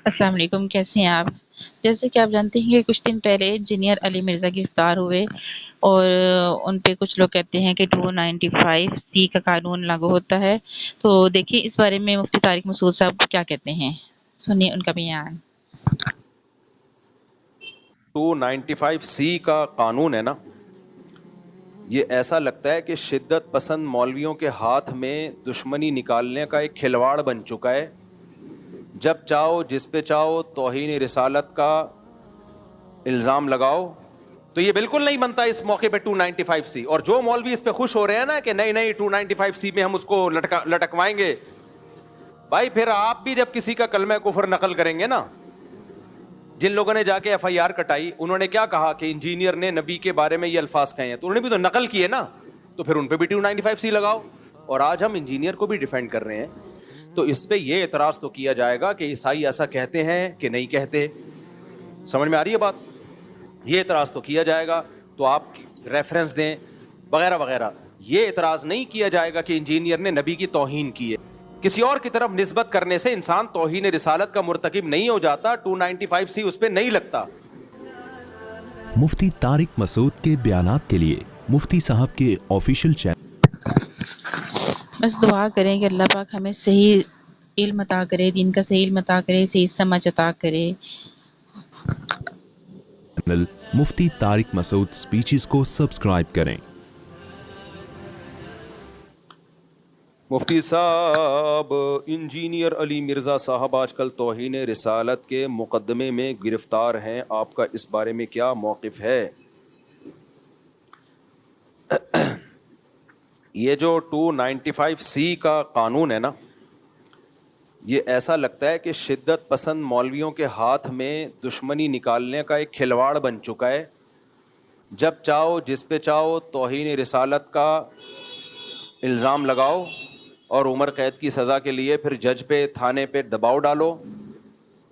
السلام علیکم، کیسے ہیں آپ؟ جیسے کہ آپ جانتے ہیں کہ کچھ دن پہلے انجینئر علی مرزا گرفتار ہوئے اور ان پہ کچھ لوگ کہتے ہیں کہ 295C کا قانون لاگو ہوتا ہے۔ تو دیکھیے اس بارے میں مفتی طارق مسعود صاحب کیا کہتے ہیں، سنیے ان کا بیان۔ 295C کا قانون ہے نا، یہ ایسا لگتا ہے کہ شدت پسند مولویوں کے ہاتھ میں دشمنی نکالنے کا ایک کھلواڑ بن چکا ہے۔ جب چاہو جس پہ چاہو توہین رسالت کا الزام لگاؤ، تو یہ بالکل نہیں بنتا اس موقع پہ 295C۔ اور جو مولوی اس پہ خوش ہو رہے ہیں نا کہ نہیں 295C میں ہم اس کو لٹکوائیں گے، بھائی پھر آپ بھی جب کسی کا کلمہ کفر نقل کریں گے نا، جن لوگوں نے جا کے FIR کٹائی، انہوں نے کیا کہا کہ انجینئر نے نبی کے بارے میں یہ الفاظ کہے ہیں، تو انہوں نے بھی تو نقل کیے نا، تو پھر ان پہ بھی 295C لگاؤ۔ اور آج ہم انجینئر کو بھی ڈیفینڈ کر رہے ہیں، تو اس پہ یہ اعتراض تو کیا جائے گا کہ عیسائی ایسا کہتے ہیں کہ نہیں کہتے۔ سمجھ میں آ رہی ہے بات؟ یہ اعتراض تو کیا جائے گا، تو آپ ریفرنس دیں وغیرہ وغیرہ۔ یہ اعتراض نہیں کیا جائے گا کہ انجینئر نے نبی کی توہین کی ہے۔ کسی اور کی طرف نسبت کرنے سے انسان توہین رسالت کا مرتکب نہیں ہو جاتا، 295C اس پہ نہیں لگتا۔ مفتی طارق مسعود کے بیانات کے لیے مفتی صاحب کے آفیشیل چینل بس دعا کریں کہ اللہ پاک ہمیں صحیح علم عطا کرے، دین کا صحیح علم عطا کرے، صحیح سمجھ عطا کرے۔ مفتی طارق مسعود سپیچز کو سبسکرائب کریں۔ مفتی صاحب، انجینئر علی مرزا صاحب آج کل توہین رسالت کے مقدمے میں گرفتار ہیں، آپ کا اس بارے میں کیا موقف ہے؟ یہ جو 295C کا قانون ہے نا، یہ ایسا لگتا ہے کہ شدت پسند مولویوں کے ہاتھ میں دشمنی نکالنے کا ایک کھلواڑ بن چکا ہے۔ جب چاہو جس پہ چاہو توہین رسالت کا الزام لگاؤ اور عمر قید کی سزا کے لیے پھر جج پہ تھانے پہ دباؤ ڈالو۔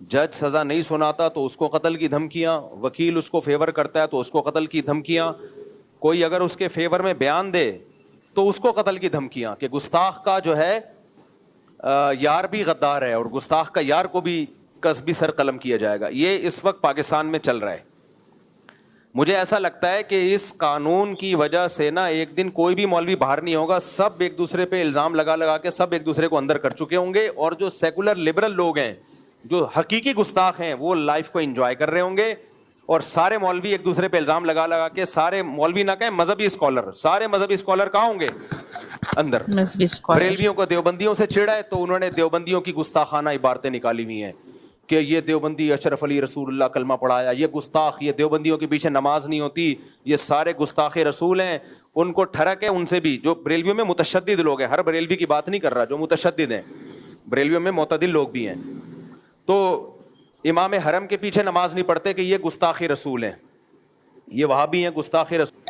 جج سزا نہیں سناتا تو اس کو قتل کی دھمکیاں، وکیل اس کو فیور کرتا ہے تو اس کو قتل کی دھمکیاں، کوئی اگر اس کے فیور میں بیان دے تو اس کو قتل کی دھمکیاں، کہ گستاخ کا جو ہے یار بھی غدار ہے اور گستاخ کا یار کو بھی قصبی سر قلم کیا جائے گا۔ یہ اس وقت پاکستان میں چل رہا ہے۔ مجھے ایسا لگتا ہے کہ اس قانون کی وجہ سے نا ایک دن کوئی بھی مولوی باہر نہیں ہوگا، سب ایک دوسرے پہ الزام لگا کے سب ایک دوسرے کو اندر کر چکے ہوں گے، اور جو سیکولر لبرل لوگ ہیں، جو حقیقی گستاخ ہیں، وہ لائف کو انجوائے کر رہے ہوں گے، اور سارے مولوی ایک دوسرے پہ الزام لگا کے، سارے مولوی نہ کہیں مذہبی اسکالر، سارے مذہبی اسکالر کہاں ہوں گے؟ اندر۔ مذہبی اسکالر بریلویوں کو دیوبندیوں سے چھیڑا ہے تو انہوں نے دیوبندیوں کی گستاخانہ عبارتیں نکالی ہوئی ہیں کہ یہ دیوبندی اشرف علی رسول اللہ کلمہ پڑھایا، یہ گستاخ، یہ دیوبندیوں کے پیچھے نماز نہیں ہوتی، یہ سارے گستاخ رسول ہیں۔ ان کو ٹھڑک ہے ان سے بھی، جو بریلویوں میں متشدد لوگ ہیں، ہر بریلوی کی بات نہیں کر رہا، جو متشدد ہیں، بریلویوں میں معتدل لوگ بھی ہیں، تو امام حرم کے پیچھے نماز نہیں پڑھتے کہ یہ گستاخ رسول ہیں، یہ وہابی ہیں گستاخ رسول۔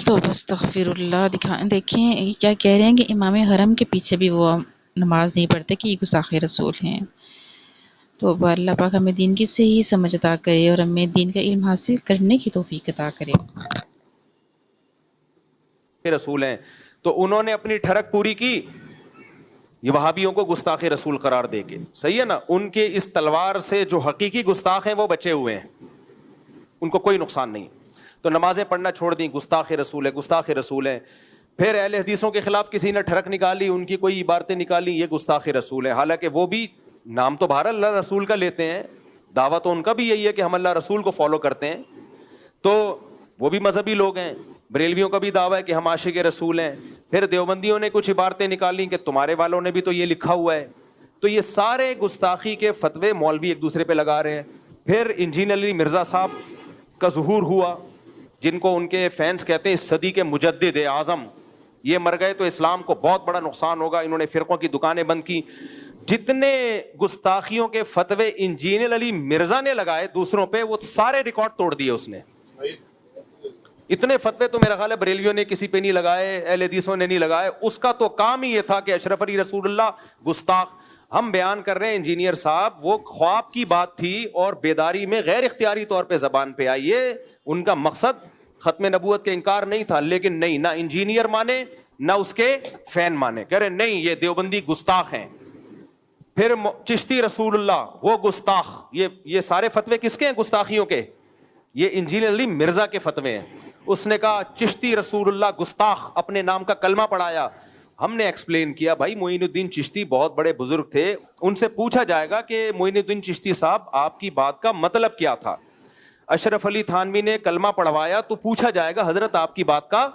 تو استغفر اللہ، دیکھیں کیا کہہ رہے ہیں کہ امام حرم کے پیچھے بھی وہ نماز نہیں پڑھتے کہ یہ گستاخ رسول ہیں۔ تو اللہ پاک ہمیں دین کی صحیح سمجھ عطا کرے اور ہمیں دین کا علم حاصل کرنے کی توفیق عطا کرے۔ رسول ہیں تو انہوں نے اپنی ٹھڑک پوری کی، یہ وہابیوں کو گستاخ رسول قرار دے کے، صحیح ہے نا؟ ان کے اس تلوار سے جو حقیقی گستاخ ہیں وہ بچے ہوئے ہیں، ان کو کوئی نقصان نہیں، تو نمازیں پڑھنا چھوڑ دیں، گستاخ رسول ہے، گستاخ رسول ہیں۔ پھر اہل حدیثوں کے خلاف کسی نے ٹھڑک نکالی، ان کی کوئی عبارتیں نکالی، یہ گستاخ رسول ہے، حالانکہ وہ بھی نام تو بہر اللہ رسول کا لیتے ہیں، دعویٰ تو ان کا بھی یہی ہے کہ ہم اللہ رسول کو فالو کرتے ہیں، تو وہ بھی مذہبی لوگ ہیں۔ بریلویوں کا بھی دعویٰ ہے کہ ہم عاشق رسول ہیں۔ پھر دیوبندیوں نے کچھ عبارتیں نکالی کہ تمہارے والوں نے بھی تو یہ لکھا ہوا ہے، تو یہ سارے گستاخی کے فتوے مولوی ایک دوسرے پہ لگا رہے ہیں۔ پھر انجینئر علی مرزا صاحب کا ظہور ہوا، جن کو ان کے فینس کہتے ہیں اس صدی کے مجدد اعظم، یہ مر گئے تو اسلام کو بہت بڑا نقصان ہوگا، انہوں نے فرقوں کی دکانیں بند کی۔ جتنے گستاخیوں کے فتوے انجینئر علی مرزا نے لگائے دوسروں پہ، وہ سارے ریکارڈ توڑ دیے اس نے۔ اتنے فتوے تو میرا خیال ہے بریلویوں نے کسی پہ نہیں لگائے، اہل حدیثوں نے نہیں لگائے، اس کا تو کام ہی یہ تھا کہ اشرف علی رسول اللہ گستاخ۔ ہم بیان کر رہے ہیں انجینئر صاحب، وہ خواب کی بات تھی اور بیداری میں غیر اختیاری طور پہ زبان پہ آئی ہے، ان کا مقصد ختم نبوت کا انکار نہیں تھا، لیکن نہیں، نہ انجینئر مانے نہ اس کے فین مانے، کہہ رہے نہیں یہ دیوبندی گستاخ ہیں۔ پھر چشتی رسول اللہ وہ گستاخ. یہ سارے فتوے کس کے ہیں؟ گستاخیوں کے. یہ انجینئر علی مرزا کے فتوے ہیں. اس نے کہا چشتی رسول اللہ گستاخ, اپنے نام کا کلمہ پڑھایا. ہم نے ایکسپلین کیا بھائی معین الدین چشتی بہت بڑے بزرگ تھے, ان سے پوچھا جائے گا کہ معین الدین چشتی صاحب آپ کی بات کا مطلب کیا تھا. اشرف علی تھانوی نے کلمہ پڑھوایا تو پوچھا جائے گا حضرت آپ کی بات کا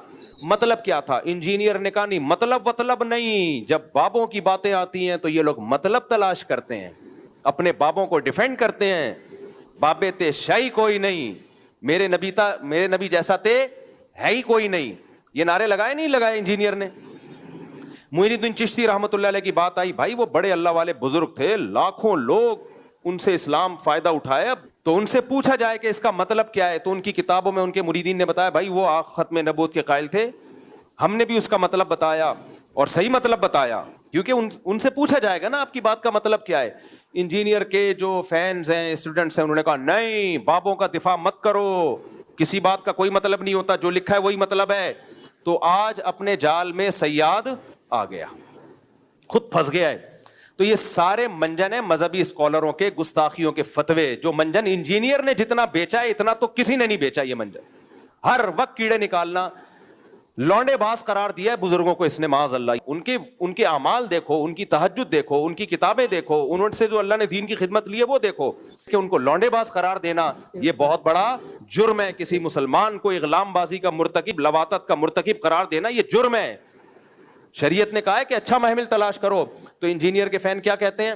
مطلب کیا تھا. انجینئر نے کہا نہیں, مطلب نہیں. جب بابوں کی باتیں آتی ہیں تو یہ لوگ مطلب تلاش کرتے ہیں, اپنے بابوں کو ڈیفینڈ کرتے ہیں. بابے تے شاہی کوئی نہیں, میرے نبی جیسا تے ہے ہی کوئی نہیں. یہ نعرے لگائے نہیں لگائے انجینئر نے. معین الدین چشتی رحمۃ اللہ علیہ کی بات آئی, بھائی وہ بڑے اللہ والے بزرگ تھے, لاکھوں لوگ ان سے اسلام فائدہ اٹھایا, تو ان سے پوچھا جائے کہ اس کا مطلب کیا ہے, تو ان کی کتابوں میں ان کے مریدین نے بتایا بھائی وہ ختم نبوت کے قائل تھے, ہم نے بھی اس کا مطلب بتایا اور صحیح مطلب بتایا, کیونکہ ان سے پوچھا جائے گا نا آپ کی بات کا مطلب کیا ہے. انجینئر کے جو فینز ہیں, اسٹوڈنٹس ہیں, انہوں نے کہا نہیں بابوں کا دفاع مت کرو, کسی بات کا کوئی مطلب نہیں ہوتا, جو لکھا ہے وہی مطلب ہے. تو آج اپنے جال میں صیاد آ گیا, خود پھنس گیا ہے. تو یہ سارے منجن ہیں مذہبی اسکالروں کے, گستاخیوں کے فتوے. جو منجن انجینئر نے جتنا بیچا ہے اتنا تو کسی نے نہیں بیچا. یہ منجن ہر وقت کیڑے نکالنا, لونڈے باز قرار دیا ہے بزرگوں کو اس نے معاذ اللہ. ان کے اعمال دیکھو, ان کی تہجد دیکھو, ان کی کتابیں دیکھو, انہوں سے جو اللہ نے دین کی خدمت لی ہے وہ دیکھو, کہ ان کو لونڈے باز قرار دینا یہ بہت بڑا جرم ہے. کسی مسلمان کو اغلام بازی کا مرتکب, لواطت کا مرتکب قرار دینا یہ جرم ہے. شریعت نے کہا ہے کہ اچھا محمل تلاش کرو. تو انجینئر کے فین کیا کہتے ہیں؟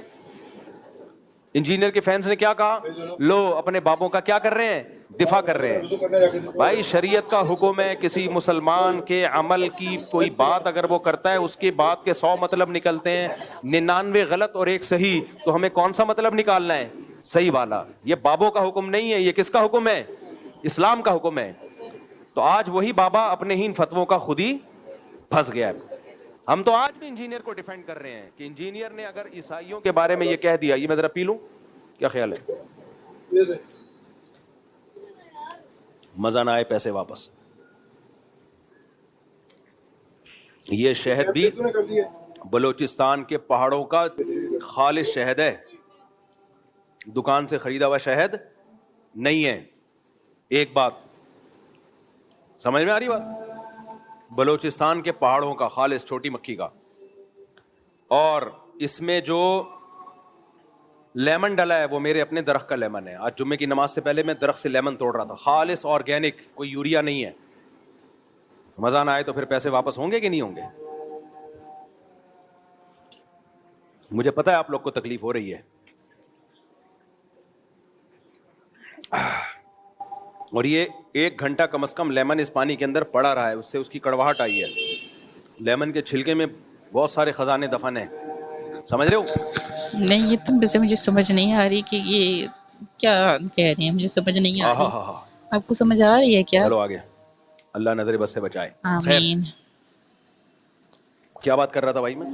انجینئر کے فینس نے کیا کہا, لو اپنے بابوں کا کیا کر رہے ہیں, دفاع کر رہے ہیں. بھائی شریعت کا حکم ہے, کسی مسلمان کے عمل کی کوئی بات اگر وہ کرتا ہے اس کی بات کے 100 مطلب نکلتے ہیں, 99 غلط اور 1 صحیح, تو ہمیں کون سا مطلب نکالنا ہے؟ صحیح والا. یہ بابوں کا حکم نہیں ہے, یہ کس کا حکم ہے؟ اسلام کا حکم ہے. تو آج وہی بابا اپنے ہی ان فتووں کا خود ہی پھنس گیا ہے. ہم تو آج بھی انجینئر کو ڈیفینڈ کر رہے ہیں کہ انجینئر نے اگر عیسائیوں کے بارے میں یہ کہہ دیا, یہ میں ذرا پی لوں, کیا خیال ہے؟ مزہ نہ آئے پیسے واپس. یہ شہد بھی بلوچستان کے پہاڑوں کا خالص شہد ہے, دکان سے خریدا ہوا شہد نہیں ہے. ایک بات سمجھ میں آ رہی بات؟ بلوچستان کے پہاڑوں کا خالص چھوٹی مکھی کا, اور اس میں جو لیمن ڈلا ہے وہ میرے اپنے درخت کا لیمن ہے. آج جمعے کی نماز سے پہلے میں درخت سے لیمن توڑ رہا تھا, خالص آرگینک, کوئی یوریا نہیں ہے. مزہ نہ آئے تو پھر پیسے واپس ہوں گے کہ نہیں ہوں گے؟ مجھے پتا ہے آپ لوگ کو تکلیف ہو رہی ہے, اور یہ 1 گھنٹہ کم از کم لیمن اس پانی کے اندر پڑا رہا ہے, اس سے اس کی کڑواہٹ آئی ہے. لیمن کے چھلکے میں بہت سارے خزانے دفن ہیں, سمجھ رہے ہو؟ نہیں یہ تم ویسے مجھے سمجھ نہیں آ رہی کہ یہ کیا کہہ رہی ہیں, مجھے سمجھ نہیں آ رہی. آپ کو سمجھ آ رہی ہے کیا؟ چلو آگے, اللہ نظر بس سے بچائے. آمین. کیا بات کر رہا تھا بھائی میں؟